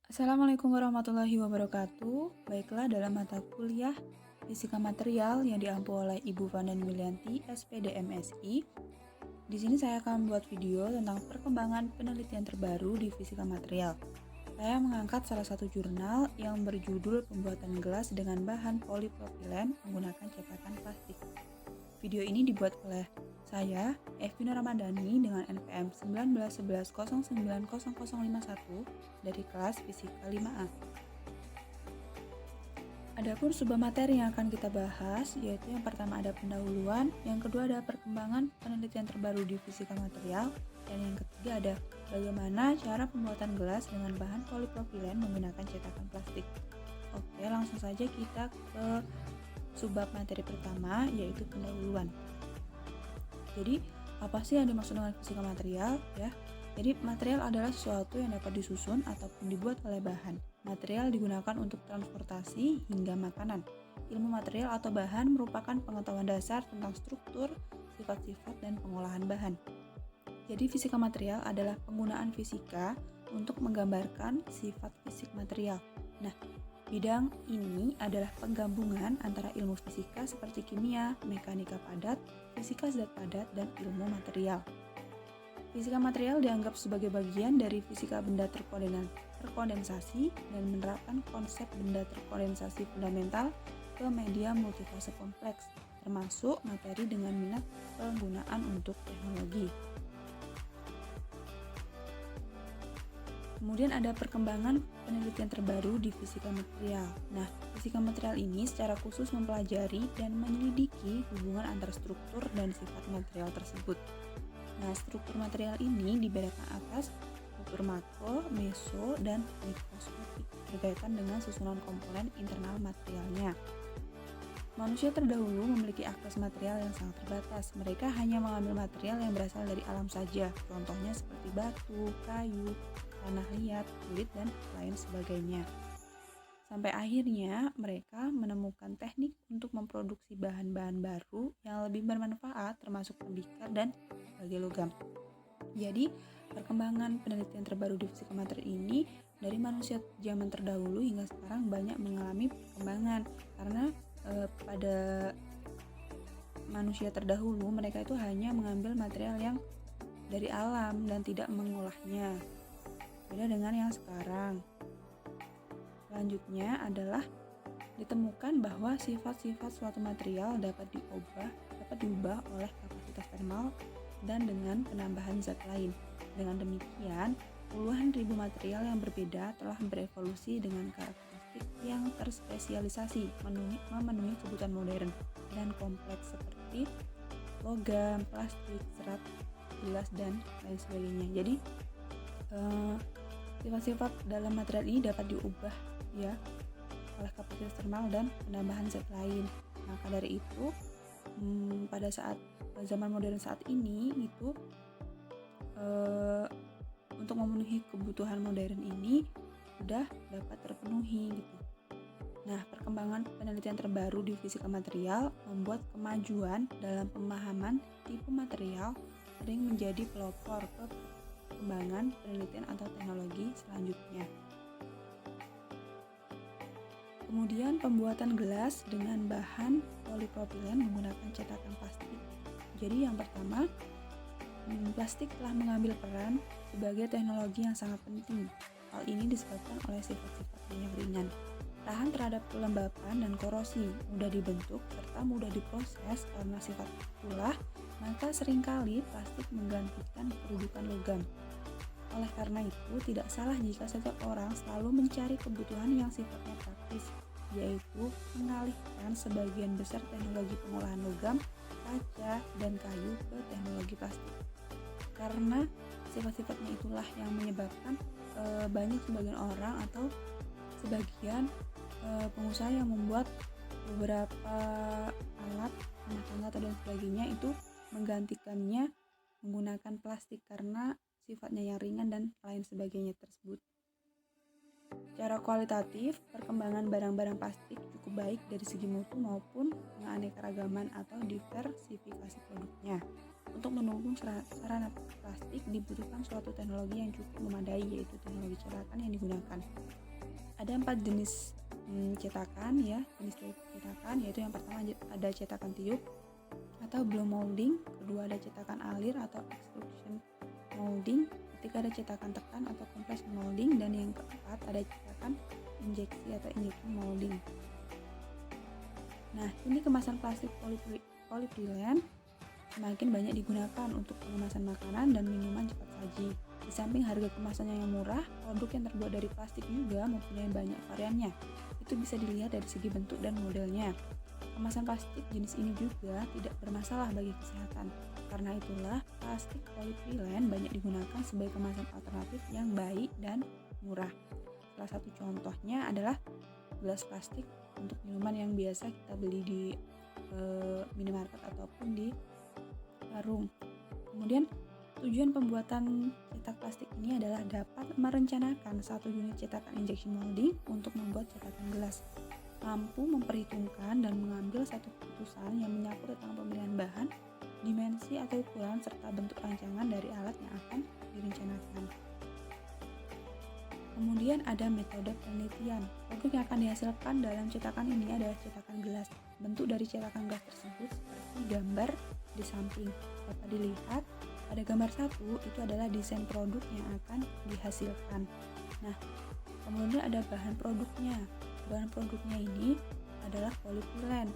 Assalamualaikum warahmatullahi wabarakatuh. Baiklah, dalam mata kuliah Fisika Material yang diampu oleh Ibu Vandan Milyanti, SPD MSI, di sini saya akan membuat video tentang perkembangan penelitian terbaru di fisika material. Saya mengangkat salah satu jurnal yang berjudul Pembuatan gelas dengan bahan polipropilen menggunakan cetakan plastik. Video ini dibuat oleh saya, Evina Ramadhani, dengan NPM 1911090051 dari kelas Fisika 5A. Adapun sebuah materi yang akan kita bahas, yaitu yang pertama ada pendahuluan, yang kedua ada perkembangan penelitian terbaru di fisika material, dan yang ketiga ada bagaimana cara pembuatan gelas dengan bahan polipropilen menggunakan cetakan plastik. Oke, langsung saja kita ke subbab materi pertama, yaitu pendahuluan. Jadi, apa sih yang dimaksud dengan fisika material? Ya, jadi material adalah sesuatu yang dapat disusun ataupun dibuat oleh bahan. Material digunakan untuk transportasi hingga makanan. Ilmu material atau bahan merupakan pengetahuan dasar tentang struktur, sifat-sifat, dan pengolahan bahan. Jadi, fisika material adalah penggunaan fisika untuk menggambarkan sifat fisik material. Nah, bidang ini adalah penggabungan antara ilmu fisika seperti kimia, mekanika padat, fisika zat padat, dan ilmu material. Fisika material dianggap sebagai bagian dari fisika benda terkondensasi dan menerapkan konsep benda terkondensasi fundamental ke media multifase kompleks, termasuk materi dengan minat penggunaan untuk teknologi. Kemudian ada perkembangan penelitian terbaru di fisika material. Nah, fisika material ini secara khusus mempelajari dan menyelidiki hubungan antara struktur dan sifat material tersebut. Nah, struktur material ini dibedakan atas struktur makro, meso, dan mikroskopik berkaitan dengan susunan komponen internal materialnya. Manusia terdahulu memiliki akses material yang sangat terbatas. Mereka hanya mengambil material yang berasal dari alam saja, contohnya seperti batu, kayu, tanah liat, kulit, dan lain sebagainya. Sampai akhirnya mereka menemukan teknik untuk memproduksi bahan-bahan baru yang lebih bermanfaat, termasuk tembikar dan sebagai logam. Jadi, perkembangan penelitian terbaru di fisika material ini dari manusia zaman terdahulu hingga sekarang banyak mengalami perkembangan karena pada manusia terdahulu mereka itu hanya mengambil material yang dari alam dan tidak mengolahnya. Beda dengan yang sekarang. Selanjutnya adalah ditemukan bahwa sifat-sifat suatu material dapat diubah oleh kapasitas termal dan dengan penambahan zat lain. Dengan demikian, puluhan ribu material yang berbeda telah berevolusi dengan karakteristik yang terspesialisasi, memenuhi kebutuhan modern dan kompleks seperti logam, plastik, serat, gelas, dan lain sebagainya. Jadi, sifat-sifat dalam material ini dapat diubah ya oleh kapasitas termal dan penambahan zat lain. Maka dari itu, pada saat zaman modern saat ini itu untuk memenuhi kebutuhan modern ini sudah dapat terpenuhi gitu. Nah, perkembangan penelitian terbaru di fisika material membuat kemajuan dalam pemahaman tipe material sering menjadi pelopor ke perkembangan penelitian atau teknologi selanjutnya. Kemudian pembuatan gelas dengan bahan polipropilen menggunakan cetakan plastik. Jadi yang pertama, plastik telah mengambil peran sebagai teknologi yang sangat penting. Hal ini disebabkan oleh sifat-sifatnya yang ringan, tahan terhadap kelembapan dan korosi, mudah dibentuk, serta mudah diproses. Karena sifat itulah, maka seringkali plastik menggantikan kedudukan logam. Oleh karena itu, tidak salah jika setiap orang selalu mencari kebutuhan yang sifatnya praktis, yaitu mengalihkan sebagian besar teknologi pengolahan logam, kaca, dan kayu ke teknologi plastik. Karena sifat-sifatnya itulah yang menyebabkan banyak sebagian orang atau sebagian pengusaha yang membuat beberapa alat rumah tangga atau dan sebagainya itu menggantikannya menggunakan plastik karena sifatnya yang ringan dan lain sebagainya tersebut. Secara kualitatif, perkembangan barang-barang plastik cukup baik dari segi mutu maupun penganekaragaman atau diversifikasi produknya. Untuk mendukung sarana plastik dibutuhkan suatu teknologi yang cukup memadai, yaitu teknologi cetakan yang digunakan. Ada 4 jenis cetakan ya, jenis cetakan, yaitu yang pertama ada cetakan tiup atau blow molding, kedua ada cetakan alir atau extrusion molding, ketiga ada cetakan tekan atau compression molding, dan yang keempat ada cetakan injeksi atau injection molding. Nah, ini kemasan plastik polypropylen semakin banyak digunakan untuk pengemasan makanan dan minuman cepat saji. Di samping harga kemasannya yang murah, produk yang terbuat dari plastik juga mempunyai banyak variannya. Itu bisa dilihat dari segi bentuk dan modelnya. Kemasan plastik jenis ini juga tidak bermasalah bagi kesehatan. Karena itulah, plastik polypropylen banyak digunakan sebagai kemasan alternatif yang baik dan murah. Salah satu contohnya adalah gelas plastik untuk minuman yang biasa kita beli di minimarket ataupun di warung. Kemudian tujuan pembuatan cetak plastik ini adalah dapat merencanakan satu unit cetakan injection molding untuk membuat cetakan gelas, mampu memperhitungkan dan mengambil satu keputusan yang menyangkut tentang pemilihan bahan, dimensi atau ukuran serta bentuk rancangan dari alat yang akan direncanakan. Kemudian ada metode penelitian. Produk yang akan dihasilkan dalam cetakan ini adalah cetakan gelas. Bentuk dari cetakan gelas tersebut seperti gambar di samping. Dapat dilihat pada gambar 1 itu adalah desain produk yang akan dihasilkan. Nah, kemudian ada bahan produknya. Bahan produknya ini adalah polypropylen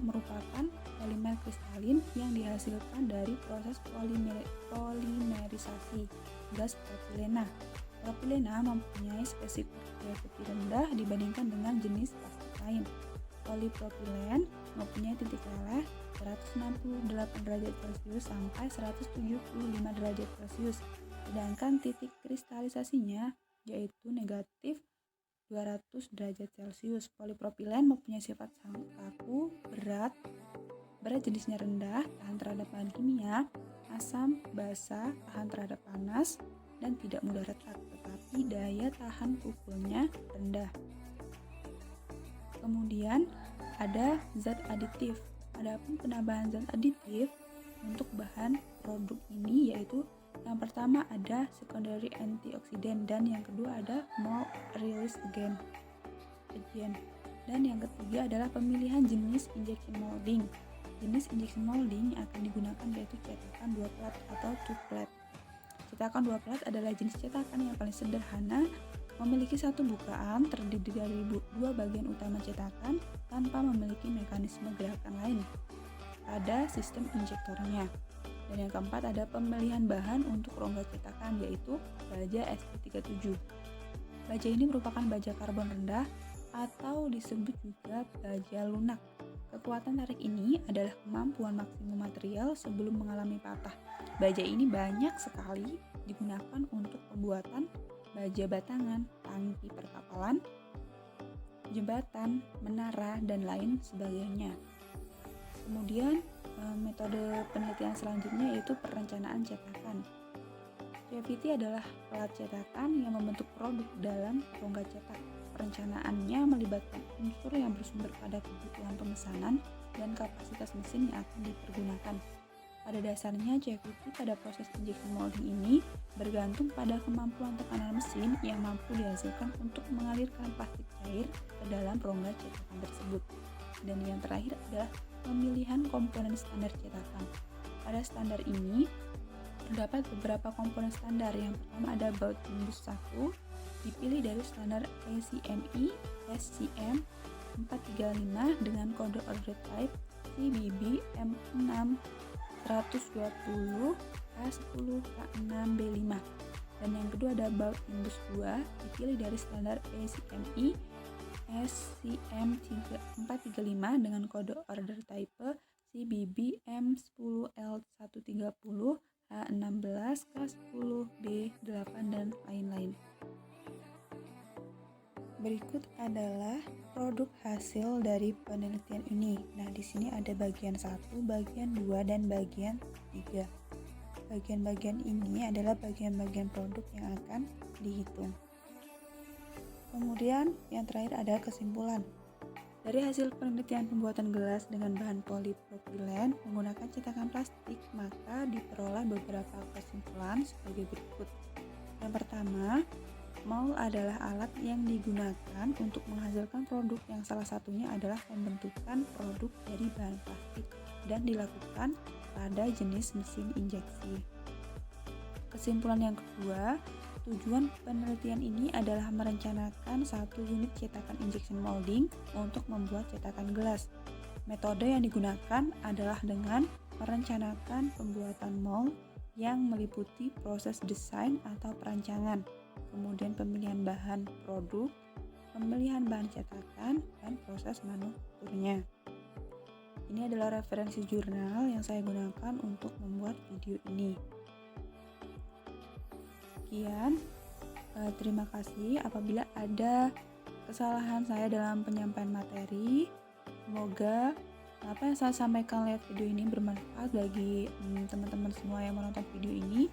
merupakan polimer kristalin yang dihasilkan dari proses polimerisasi gas propilena. Propilena mempunyai spesifik rendah dibandingkan dengan jenis plastik lain. Polypropylen mempunyai titik leleh 168 derajat Celcius sampai 175 derajat Celcius, sedangkan titik kristalisasinya yaitu negatif 200 derajat Celcius. Polypropylen mempunyai sifat kaku, berat jenisnya rendah, tahan terhadap bahan kimia, asam, basa, tahan terhadap panas, dan tidak mudah retak, tetapi daya tahan pukulnya rendah. Kemudian ada zat aditif. Adapun penambahan zat aditif untuk bahan produk ini yaitu yang pertama ada secondary antioxidant, dan yang kedua ada malt release agent. Dan yang ketiga adalah pemilihan jenis injection molding. Jenis injection molding yang akan digunakan yaitu cetakan 2 plat atau 2 plat. Cetakan 2 plat adalah jenis cetakan yang paling sederhana, memiliki satu bukaan terdiri dari 2 bagian utama cetakan tanpa memiliki mekanisme gerakan lain pada sistem injektornya. Dan yang keempat ada pemilihan bahan untuk rongga cetakan yaitu baja SP37. Baja ini merupakan baja karbon rendah atau disebut juga baja lunak. Kekuatan tarik ini adalah kemampuan maksimum material sebelum mengalami patah. Baja ini banyak sekali digunakan untuk pembuatan baja batangan, tangki perkapalan, jembatan, menara, dan lain sebagainya. Kemudian metode penelitian selanjutnya yaitu perencanaan cetakan. CVT adalah pelat cetakan yang membentuk produk dalam rongga cetak. Perencanaannya melibatkan unsur yang bersumber pada kebutuhan pemesanan dan kapasitas mesin yang akan dipergunakan. Pada dasarnya, CVT pada proses injection molding ini bergantung pada kemampuan tekanan mesin yang mampu dihasilkan untuk mengalirkan plastik cair ke dalam rongga cetakan tersebut. Dan yang terakhir adalah pemilihan komponen standar cetakan. Pada standar ini terdapat beberapa komponen standar. Yang pertama ada baut imbus 1, dipilih dari standar ACME SCM 435 dengan kode order type CBB M6 120 K10 K6B5. Dan yang kedua ada baut imbus 2, dipilih dari standar ACME SCM 435 dengan kode order type CBB M10L130 H16 K10B8 dan lain-lain. Berikut adalah produk hasil dari penelitian ini. Nah, di sini ada bagian 1, bagian 2, dan bagian 3. Bagian-bagian ini adalah bagian-bagian produk yang akan dihitung. Kemudian yang terakhir ada kesimpulan. Dari hasil penelitian pembuatan gelas dengan bahan polipropilen menggunakan cetakan plastik, maka diperoleh beberapa kesimpulan sebagai berikut. Yang pertama, mold adalah alat yang digunakan untuk menghasilkan produk yang salah satunya adalah pembentukan produk dari bahan plastik dan dilakukan pada jenis mesin injeksi. Kesimpulan yang kedua, tujuan penelitian ini adalah merencanakan satu unit cetakan injection molding untuk membuat cetakan gelas. Metode yang digunakan adalah dengan merencanakan pembuatan mold yang meliputi proses desain atau perancangan, kemudian pemilihan bahan produk, pemilihan bahan cetakan, dan proses manufakturnya. Ini adalah referensi jurnal yang saya gunakan untuk membuat video ini. Sekian, terima kasih apabila ada kesalahan saya dalam penyampaian materi. Semoga apa yang saya sampaikan lewat video ini bermanfaat bagi teman-teman semua yang menonton video ini.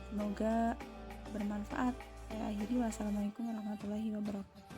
Semoga bermanfaat. Saya akhiri. Wassalamualaikum warahmatullahi wabarakatuh.